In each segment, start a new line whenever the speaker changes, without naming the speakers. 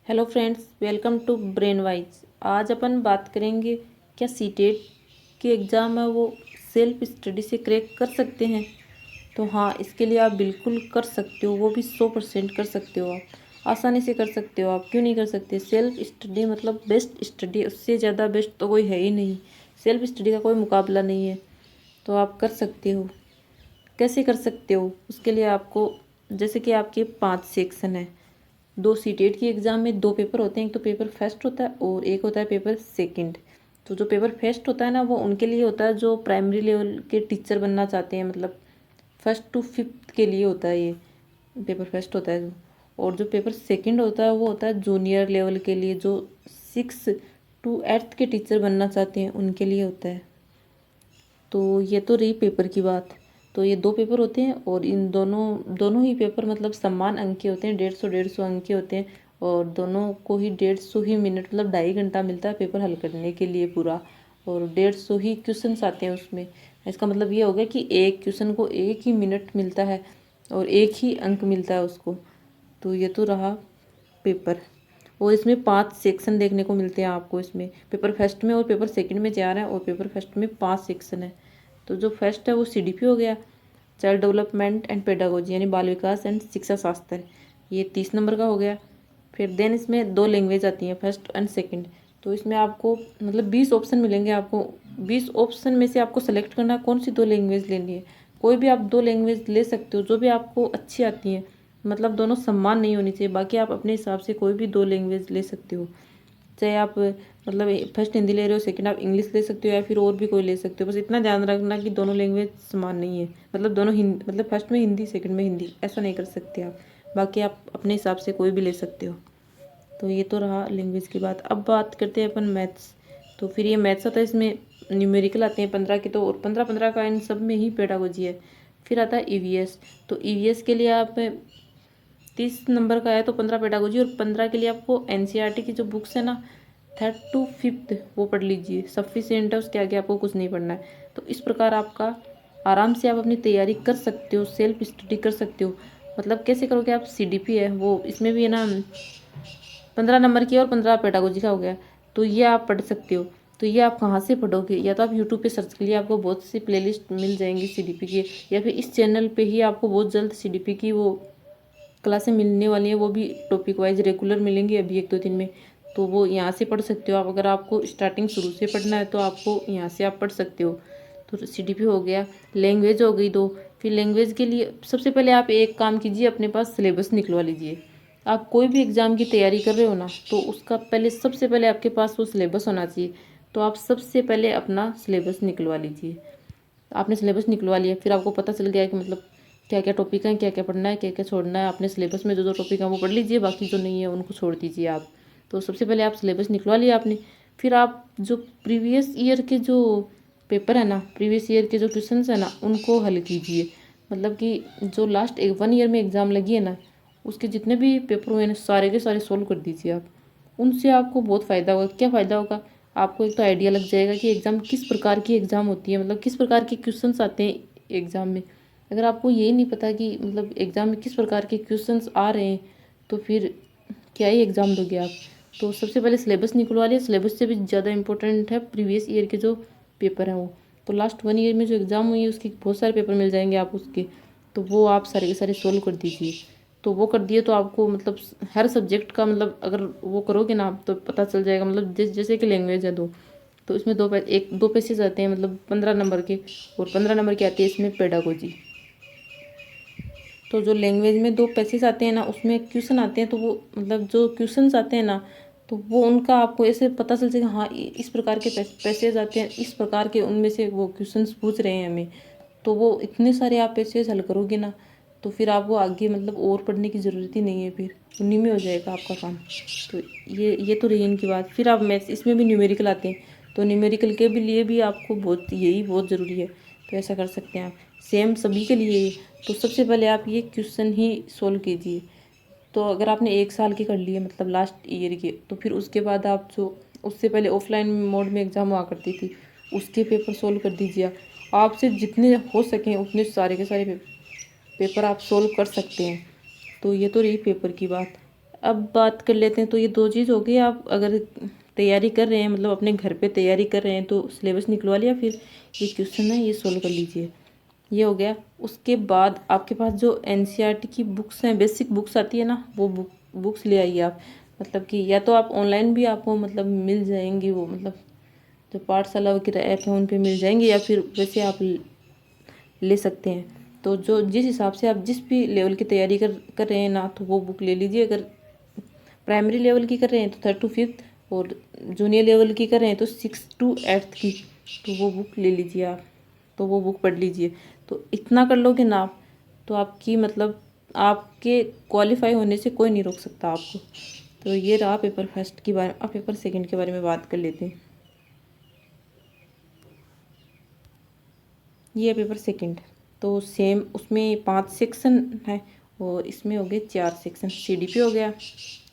Hello friends, welcome to brain wise. आज अपन बात करेंगे क्या सीटेट के एग्ज़ाम है वो सेल्फ स्टडी से क्रैक कर सकते हैं। तो हाँ, इसके लिए आप बिल्कुल कर सकते हो, वो भी 100% कर सकते हो। आप आसानी से कर सकते हो। आप क्यों नहीं कर सकते? सेल्फ स्टडी मतलब बेस्ट स्टडी, उससे ज़्यादा बेस्ट तो कोई है ही नहीं। सेल्फ स्टडी का कोई मुकाबला नहीं है, तो आप कर सकते हो। कैसे कर सकते हो? उसके लिए आपको, जैसे कि आपके 5 सेक्शन है। दो सीटेट की एग्ज़ाम में दो पेपर होते हैं, एक तो पेपर फर्स्ट होता है और एक होता है पेपर सेकंड। तो जो पेपर फर्स्ट होता है ना, वो उनके लिए होता है जो प्राइमरी लेवल के टीचर बनना चाहते हैं, मतलब फर्स्ट टू फिफ्थ के लिए होता है ये पेपर फर्स्ट होता है। और जो पेपर सेकंड होता है वो होता है जूनियर लेवल के लिए, जो 6 to 8 के टीचर बनना चाहते हैं उनके लिए होता है। तो ये तो रही पेपर की बात। तो ये दो पेपर होते हैं और इन दोनों दोनों ही पेपर मतलब समान अंक के होते हैं, 150 अंक के होते हैं। और दोनों को ही 150 ही मिनट मतलब 2.5 घंटा मिलता है पेपर हल करने के लिए पूरा। और 150 ही क्वेश्चंस आते हैं उसमें। इसका मतलब ये हो गया कि एक क्वेश्चन को 1 ही मिनट मिलता है और 1 ही अंक मिलता है उसको। तो ये तो रहा पेपर। और इसमें 5 सेक्शन देखने को मिलते हैं आपको। इसमें पेपर फर्स्ट में और पेपर सेकंड में 4 हैं और पेपर फर्स्ट में 5 सेक्शन है। तो जो फर्स्ट है वो सीडीपी हो गया, चाइल्ड डेवलपमेंट एंड पेडागोजी, यानी बाल विकास एंड शिक्षा शास्त्र। ये 30 नंबर का हो गया। फिर देन इसमें दो लैंग्वेज आती हैं, फर्स्ट एंड सेकंड। तो इसमें आपको मतलब 20 ऑप्शन मिलेंगे आपको। 20 ऑप्शन में से आपको सेलेक्ट करना कौन सी दो लैंग्वेज लेनी है। कोई भी आप दो लैंग्वेज ले सकते हो जो भी आपको अच्छी आती हैं, मतलब दोनों समान नहीं होनी चाहिए। बाकी आप अपने हिसाब से कोई भी दो लैंग्वेज ले सकते हो। चाहे आप मतलब फर्स्ट हिंदी ले रहे हो, सेकंड आप इंग्लिश ले सकते हो या फिर और भी कोई ले सकते हो। बस इतना ध्यान रखना कि दोनों लैंग्वेज समान नहीं है, मतलब दोनों हिंदी, मतलब फर्स्ट में हिंदी सेकंड में हिंदी, ऐसा नहीं कर सकते आप। बाकी आप अपने हिसाब से कोई भी ले सकते हो। तो ये तो रहा लैंग्वेज की बात। अब बात करते हैं अपन मैथ्स। तो फिर ये मैथ्स आता है, इसमें न्यूमेरिकल आते हैं 15 के, तो और 15-15 का इन सब में ही पेडागोजी है। फिर आता है ईवीएस। तो ईवीएस के लिए आप 30 नंबर का है तो 15 पेडागोजी, और 15 के लिए आपको एनसीईआरटी की जो बुक्स है ना, 3rd to 5th वो पढ़ लीजिए, सफिशिएंट है। उसके आगे आपको कुछ नहीं पढ़ना है। तो इस प्रकार आपका आराम से आप अपनी तैयारी कर सकते हो, सेल्फ स्टडी कर सकते हो। मतलब कैसे करोगे आप? सीडीपी है वो, इसमें भी है ना 15 नंबर की और 15 पेडागोजी का हो गया। तो ये आप पढ़ सकते हो। तो ये आप कहाँ से पढ़ोगे? या तो आप यूट्यूब पे सर्च के लिए आपको बहुत सी प्लेलिस्ट मिल जाएंगी सीडीपी की, या फिर इस चैनल पे ही आपको बहुत जल्द सीडीपी की वो क्लासें मिलने वाली हैं। वो भी टॉपिक वाइज रेगुलर मिलेंगी अभी 1-2 दिन में। तो वो यहाँ से पढ़ सकते हो आप। अगर आपको स्टार्टिंग शुरू से पढ़ना है तो आपको यहाँ से आप पढ़ सकते हो। तो सीडीपी हो गया। लैंग्वेज हो गई दो। फिर लैंग्वेज के लिए सबसे पहले आप एक काम कीजिए, अपने पास सिलेबस निकलवा लीजिए। आप कोई भी एग्ज़ाम की तैयारी कर रहे हो ना, तो उसका पहले सबसे पहले आपके पास वो सिलेबस होना चाहिए। तो आप सबसे पहले अपना सिलेबस निकलवा लीजिए। आपने सिलेबस निकलवा लिया, फिर आपको पता चल गया कि मतलब क्या क्या टॉपिक हैं, क्या क्या पढ़ना है, क्या क्या छोड़ना है। आपने सिलेबस में जो जो टॉपिक हैं वो पढ़ लीजिए, बाकी जो नहीं है उनको छोड़ दीजिए आप। तो सबसे पहले आप सिलेबस निकलवा लिया आपने। फिर आप जो प्रीवियस ईयर के जो पेपर है ना, प्रीवियस ईयर के जो क्वेश्चन है ना, उनको हल कीजिए। मतलब कि जो लास्ट 1 ईयर में एग्ज़ाम लगी है ना, उसके जितने भी पेपर हुए हैं सारे के सारे सोल्व कर दीजिए आप। उनसे आपको बहुत फ़ायदा होगा। क्या फ़ायदा होगा? आपको एक तो आइडिया लग जाएगा कि एग्ज़ाम किस प्रकार की एग्ज़ाम होती है, मतलब किस प्रकार के क्वेश्चंस आते हैं एग्ज़ाम में। अगर आपको यही नहीं पता कि मतलब एग्ज़ाम में किस प्रकार के क्वेश्चंस आ रहे हैं, तो फिर क्या ही एग्ज़ाम दोगे आप। तो सबसे पहले सिलेबस निकलवा लिया। सिलेबस से भी ज़्यादा इंपॉर्टेंट है प्रीवियस ईयर के जो पेपर हैं वो। तो लास्ट 1 ईयर में जो एग्ज़ाम हुई है उसके बहुत सारे पेपर मिल जाएंगे आप उसके। तो वो आप सारे के सारे सोल्व कर दीजिए। तो वो कर दिए तो आपको मतलब हर सब्जेक्ट का मतलब अगर वो करोगे ना आप, तो पता चल जाएगा। मतलब जैसे कि लैंग्वेज है दो, तो इसमें एक दो पेसेज आते हैं मतलब 15 नंबर के, और 15 नंबर के आते हैं इसमें पेडागोजी। तो जो लैंग्वेज में दो पैसेज आते हैं ना, उसमें क्वेश्चन आते हैं। तो वो मतलब जो क्वेश्चंस आते हैं ना, तो वो उनका आपको ऐसे पता चल जाएगा, हाँ इस प्रकार के पैसेज आते हैं, इस प्रकार के उनमें से वो क्वेश्चंस पूछ रहे हैं हमें। तो वो इतने सारे आप पैसेज हल करोगे ना, तो फिर आपको आगे मतलब और पढ़ने की ज़रूरत ही नहीं है, फिर उन्हीं में हो जाएगा आपका काम। तो ये तो रही इनकी बात। फिर आप मैथ्स, इसमें भी न्यूमेरिकल आते हैं। तो न्यूमेरिकल के भी लिए भी आपको यही बहुत ज़रूरी है। तो ऐसा कर सकते हैं आप, सेम सभी के लिए। तो सबसे पहले आप ये क्वेश्चन ही सोल्व कीजिए। तो अगर आपने 1 साल के कर लिए मतलब लास्ट ईयर के, तो फिर उसके बाद आप जो उससे पहले ऑफलाइन मोड में एग्ज़ाम हुआ करती थी, उसके पेपर सोल्व कर दीजिए। आपसे जितने हो सकें उतने सारे के सारे पेपर आप सोल्व कर सकते हैं। तो ये तो रही पेपर की बात। अब बात कर लेते हैं। तो ये दो चीज़ हो गई। आप अगर तैयारी कर रहे हैं, मतलब अपने घर पे तैयारी कर रहे हैं, तो सिलेबस निकलवा लिया, फिर ये क्वेश्चन है ये सोल्व कर लीजिए, ये हो गया। उसके बाद आपके पास जो एनसीईआरटी की बुक्स हैं, बेसिक बुक्स आती है ना, वो बुक्स ले आइए आप। मतलब कि या तो आप ऑनलाइन भी आपको मतलब मिल जाएंगी, वो मतलब जो पाठशाला वगैरह ऐप है उन पे मिल जाएंगे, या फिर वैसे आप ले सकते हैं। तो जो जिस हिसाब से आप जिस भी लेवल की तैयारी कर रहे हैं ना, तो वो बुक ले लीजिए। अगर प्राइमरी लेवल की कर रहे हैं तो 3rd to 5th, और जूनियर लेवल की कर रहे हैं तो 6th to 8th की, तो वो बुक ले लीजिए आप, तो वो बुक पढ़ लीजिए। तो इतना कर लोगे ना आप, तो आपकी मतलब आपके क्वालिफाई होने से कोई नहीं रोक सकता आपको। तो ये रहा पेपर फर्स्ट के बारे में। अब पेपर सेकंड के बारे में बात कर लेते हैं। ये है पेपर सेकंड। तो सेम उसमें 5 सेक्शन है, और इसमें हो गए 4 सेक्शन। सीडीपी हो गया,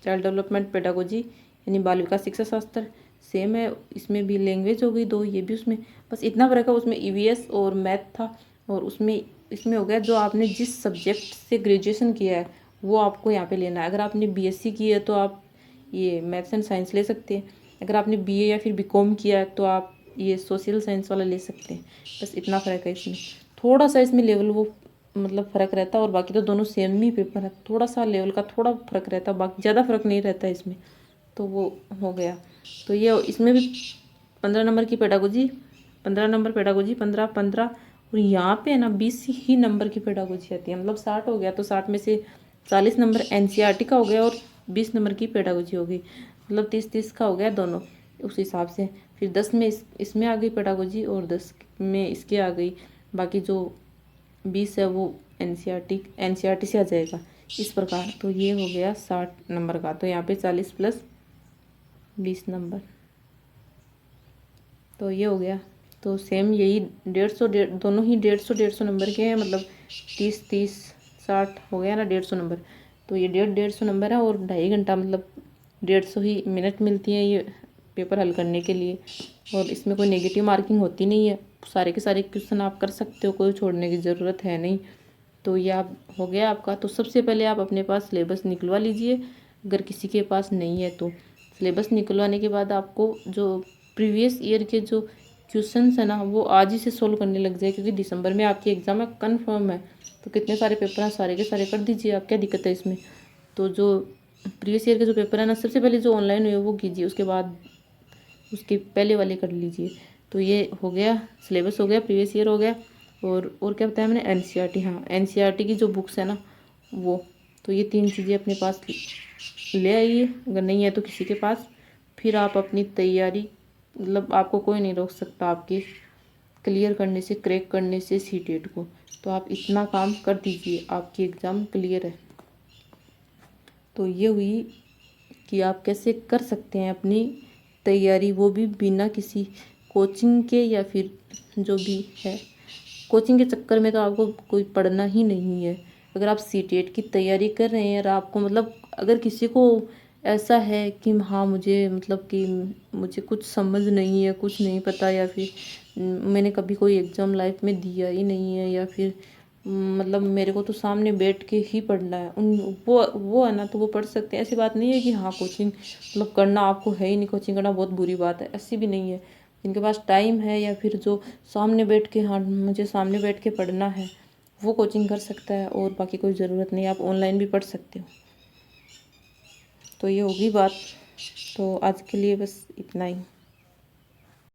चाइल्ड डेवलपमेंट पेडागोजी, यानी बाल विकास शिक्षा शास्त्र, सेम है। इसमें भी लैंग्वेज हो गई 2, ये भी उसमें, बस इतना फ़र्क है, उसमें ईवीएस और मैथ था। और उसमें इसमें हो गया जो आपने जिस सब्जेक्ट से ग्रेजुएशन किया है वो आपको यहाँ पे लेना है। अगर आपने बीएससी की है तो आप ये मैथ्स एंड साइंस ले सकते हैं। अगर आपने बीए या फिर बीकॉम किया है तो आप ये सोशल साइंस वाला ले सकते हैं। बस इतना फ़र्क है इसमें। थोड़ा सा इसमें लेवल वो मतलब फ़र्क रहता है, और बाकी तो दोनों सेम ही पेपर है। थोड़ा सा लेवल का थोड़ा फ़र्क रहता है, बाकी ज़्यादा फ़र्क नहीं रहता है इसमें। तो वो हो गया। तो ये इसमें भी 15 नंबर की पेडागोजी, 15 नंबर पेडागोजी, 15 15, और यहाँ पे है ना 20 ही नंबर की पेडागोजी आती है। मतलब 60 हो गया, तो 60 में से 40 नंबर एनसीईआरटी का हो गया, और 20 नंबर की पेडागोजी हो गई। मतलब 30-30 का हो गया दोनों उस हिसाब से। फिर 10 में इसमें आ गई पेडागोजी, और 10 में इसके आ गई। बाकी जो 20 है वो एनसीईआरटी से आ जाएगा, इस प्रकार। तो ये हो गया 60 नंबर का। तो यहाँ पे 40 + 20 नंबर, तो ये हो गया। तो सेम यही 150 दोनों ही 150 नंबर के हैं। मतलब 30-30 60 हो गया ना, 150 नंबर। तो ये 150 नंबर है, और 2.5 घंटा मतलब 150 ही मिनट मिलती हैं ये पेपर हल करने के लिए। और इसमें कोई नेगेटिव मार्किंग होती नहीं है। सारे के सारे क्वेश्चन आप कर सकते हो, कोई छोड़ने की ज़रूरत है नहीं। तो ये आप हो गया आपका। तो सबसे पहले आप अपने पास सिलेबस निकलवा लीजिए, अगर किसी के पास नहीं है तो। सिलेबस निकलवाने के बाद आपको जो प्रीवियस ईयर के जो क्वेश्चंस है ना, वो आज ही से सोल्व करने लग जाए, क्योंकि दिसंबर में आपकी एग्ज़ाम है, कन्फर्म है। तो कितने सारे पेपर हैं, सारे के सारे कर दीजिए आप, क्या दिक्कत है इसमें। तो जो प्रीवियस ईयर के जो पेपर है ना, सबसे पहले जो ऑनलाइन हुए वो कीजिए, उसके बाद उसके पहले वाले कर लीजिए। तो ये हो गया, सिलेबस हो गया, प्रीवियस ईयर हो गया, और क्या बताया मैंने, एनसीईआरटी। हाँ, एनसीईआरटी की जो बुक्स है ना वो, तो ये 3 चीज़ें अपने पास ले आइए, अगर नहीं है तो किसी के पास। फिर आप अपनी तैयारी, मतलब आपको कोई नहीं रोक सकता आपके क्लियर करने से, क्रैक करने से सीटेट को। तो आप इतना काम कर दीजिए, आपकी एग्ज़ाम क्लियर है। तो ये हुई कि आप कैसे कर सकते हैं अपनी तैयारी, वो भी बिना किसी कोचिंग के, या फिर जो भी है कोचिंग के चक्कर में तो आपको कोई पढ़ना ही नहीं है। अगर आप सीटेट की तैयारी कर रहे हैं और आपको मतलब अगर किसी को ऐसा है कि हाँ मुझे मतलब कि मुझे कुछ समझ नहीं है, कुछ नहीं पता, या फिर मैंने कभी कोई एग्ज़ाम लाइफ में दिया ही नहीं है, या फिर मतलब मेरे को तो सामने बैठ के ही पढ़ना है, उन वो है ना, तो वो पढ़ सकते हैं। ऐसी बात नहीं है कि हाँ कोचिंग मतलब करना आपको है ही नहीं, कोचिंग करना बहुत बुरी बात है, ऐसी भी नहीं है। जिनके पास टाइम है, या फिर जो सामने बैठ के, हाँ मुझे सामने बैठ के पढ़ना है, वो कोचिंग कर सकता है, और बाकी कोई ज़रूरत नहीं। आप ऑनलाइन भी पढ़ सकते हो। तो ये होगी बात। तो आज के लिए बस इतना ही।